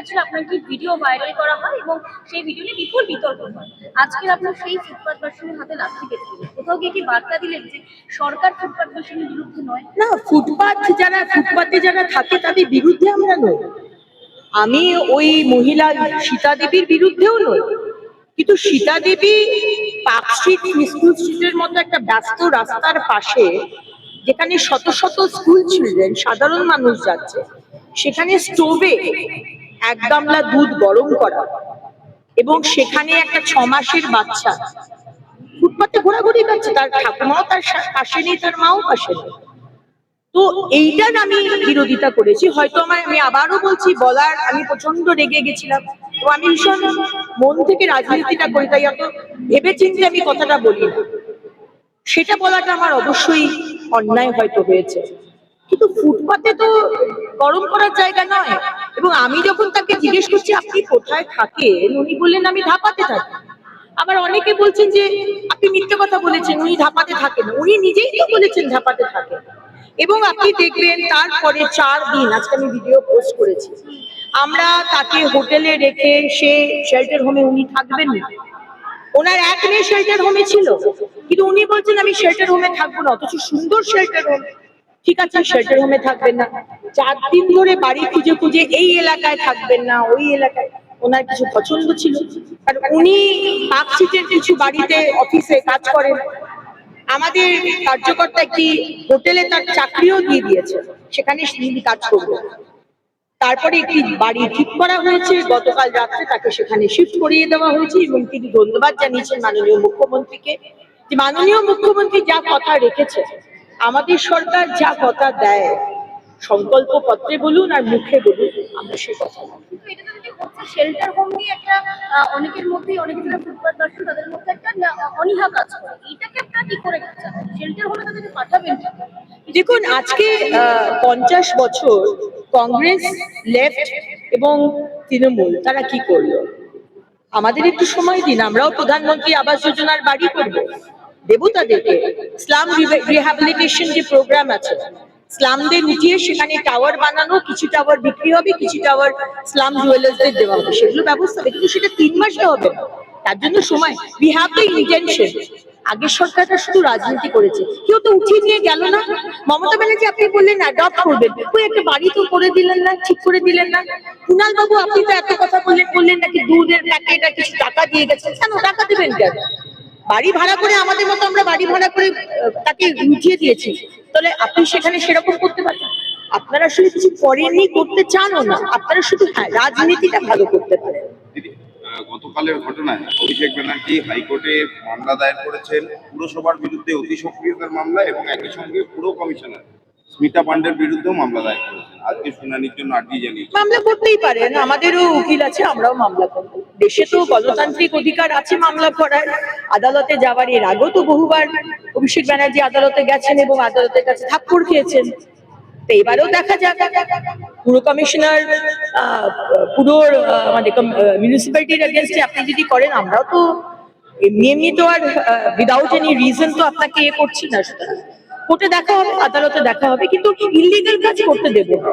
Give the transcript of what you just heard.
ছিল আপনার একটি ভিডিও ভাইরাল করা হয় এবং সেই ভিডিও নিয়ে বিপুল বিতর্ক হয়। আজকের আপনার সেই ফুটপাথবাসীর হাতে লাঠি পেতে দিলেন, কোথাও গিয়ে কি বার্তা দিলেন যে সরকার ফুটপাথবাসীর বিরুদ্ধে নয়? না, ফুটপাতে যারা থাকে তাদের বিরুদ্ধে আমরা নই। আমি ওই মহিলা সীতা দেবীর বিরুদ্ধেও নই, কিন্তু Sita Devi park street, school স্ট্রিটের মতো একটা ব্যস্ত রাস্তার পাশে, যেখানে শত শত স্কুল চিলড্রেন, সাধারণ মানুষ যাচ্ছে, সেখানে স্টোভে এক গামলা দুধ গরম করা এবং সেখানে একটা 6 মাসের বাচ্চা ফুটপাতে ঘোরাঘুরি করছে, তার ঠাকুমাও তার পাশে নেই, তার মাও পাশে নেই। তো এইটার আমি বিরোধিতা করেছি। হয়তো আমি আবারও বলছি, আমি প্রচন্ড রেগে গেছিলাম, তো আমি ভীষণ মন থেকে রাজনীতিটা করি, তাই অত ভেবে চিন্তে আমি কথাটা বলি না। সেটা বলাটা আমার অবশ্যই অন্যায় হয়তো হয়েছে, কিন্তু ফুটপাতে তো গরম করার জায়গা নয়। এবং আমি যখন তাকে জিজ্ঞেস করছি আপনি কোথায় থাকেন, উনি বললেন আমি ধাপাতে থাকি। আবার অনেকে বলছেন যে আপনি মিথ্যে কথা বলেছেন, উনি ধাপাতে থাকেন। উনি নিজেই তো বলেছেন ধাপাতে থাকেন। এবং আপনি দেখবেন তারপরে 4 দিন, আজকে আমি ভিডিও পোস্ট করেছি, আমরা তাকে হোটেলে রেখে সে শেল্টার হোমে উনি থাকবেন না। ওনার এক মেয়ে শেল্টার হোমে ছিল, কিন্তু উনি বলছেন আমি শেল্টার হোমে থাকবো না, অথচ সুন্দর শেল্টার হোম। ঠিক আছে, শেল্টার হোমে থাকবেন না, 4 দিন ধরে বাড়ি খুঁজে খুঁজে এই এলাকায় থাকবেন না, ওই এলাকায়। ওনার কিছু পছন্দ ছিল, আর উনি পার্ক স্ট্রিটের কিছু বাড়িতে অফিসে কাজ করেন। আমাদের কার্যকর্তা একটি হোটেলে তার চাকরিও দিয়ে দিয়েছে, সেখানে তিনি কাজ করবেন। তারপরে একটি বাড়ি ঠিক করা হয়েছে, গতকাল রাত্রে তাকে সেখানে শিফট করিয়ে দেওয়া হয়েছে এবং তিনি ধন্যবাদ জানিয়েছেন মাননীয় মুখ্যমন্ত্রীকে, যে মাননীয় মুখ্যমন্ত্রী যা কথা রেখেছে, আমাদের সরকার যা কথা দেয়, সংকল্প পত্রে বলুন আর মুখে বলুন, আমরা সে কথা রাখি। শেল্টার হোম নিয়ে একটা অনেকের মধ্যে, অনেকে যারা ফুটপাথ বাসী তাদের মধ্যে একটা অনীহা কাজ করে, এইটাকে আপনারা কি করে শেল্টার হোমে তাদেরকে পাঠাবেন? দেখুন, আজকে 50 বছর কংগ্রেস, লেফট এবং তৃণমূল তারা কি করলো? আমাদের একটু সময় দিন, আমরাও প্রধানমন্ত্রী আবাস যোজনার বাড়ি করবো, দেবো তাদেরকে। স্লাম রিহ্যাবিলিটেশন যে প্রোগ্রাম আছে, স্লামদের উঠিয়ে সেখানে টাওয়ার বানানো, কিছু টাওয়ার বিক্রি হবে, কিছু টাওয়ার স্লাম ডুয়েলার্সদের দেওয়া হবে, সেগুলো ব্যবস্থা হবে। কিন্তু সেটা 3 মাসে হবে না, তার জন্য সময়। We have the intention. আগের সরকারটা শুধু রাজনীতি করেছে, কেউ তো উঠিয়ে নিয়ে গেল না। মমতা ব্যানার্জি আপনি বললেন অ্যাডপ্ট করবেন, ওই একটা বাড়ি তো করে দিলেন না, ঠিক করে দিলেন না। কুণাল বাবু আপনি তো এত কথা বললেন নাকি দুধের প্যাকেট আর কিছু টাকা দিয়ে গেছেন, কেন টাকা দেবেন কেন? বাড়ি ভাড়া করে, আমাদের মতো আমরা বাড়ি ভাড়া করে তাকে উঠিয়ে দিয়েছি, তাহলে আপনি সেখানে সেরকম করতে পারেন? আপনারা আসলে কিছু করেননি, করতে চানও না, আপনারা শুধু রাজনীতিটা ভালো করতে পারেন। গতকালের ঘটনায় অভিষেক ব্যানার্জি হাইকোর্টে মামলা দায়ের করেছেন পুরসভার বিরুদ্ধে অতি সক্রিয়তার মামলা, এবং একই সঙ্গে পুর কমিশনার স্মিতা পান্ডের বিরুদ্ধেও মামলা দায়ের করেছেন। আজকে শুনানির জন্য আর্জি জানিয়েছেন। মামলা করতেই পারেন, আমাদেরও উকিল আছে, আমরাও মামলা করবো। দেশে তো গণতান্ত্রিক অধিকার আছে মামলা করার, আদালতে যাওয়ার। এর আগেও তো বহুবার অভিষেক ব্যানার্জি আদালতে গেছেন এবং আদালতের কাছে থাপ্পড় খেয়েছেন। তো এবারেও দেখা যাক। পুর কমিশনার পুরোর আমাদের মিউনিসিপ্যালিটির এগেনস্টে আপনি যদি করেন, আমরাও তো এমনি তো আর উইদাউট এনি রিজন তো আপনাকে করছি না। কোর্টে দেখা হবে, আদালতে দেখা হবে, কিন্তু ইলিগাল কাজ করতে দেবো না।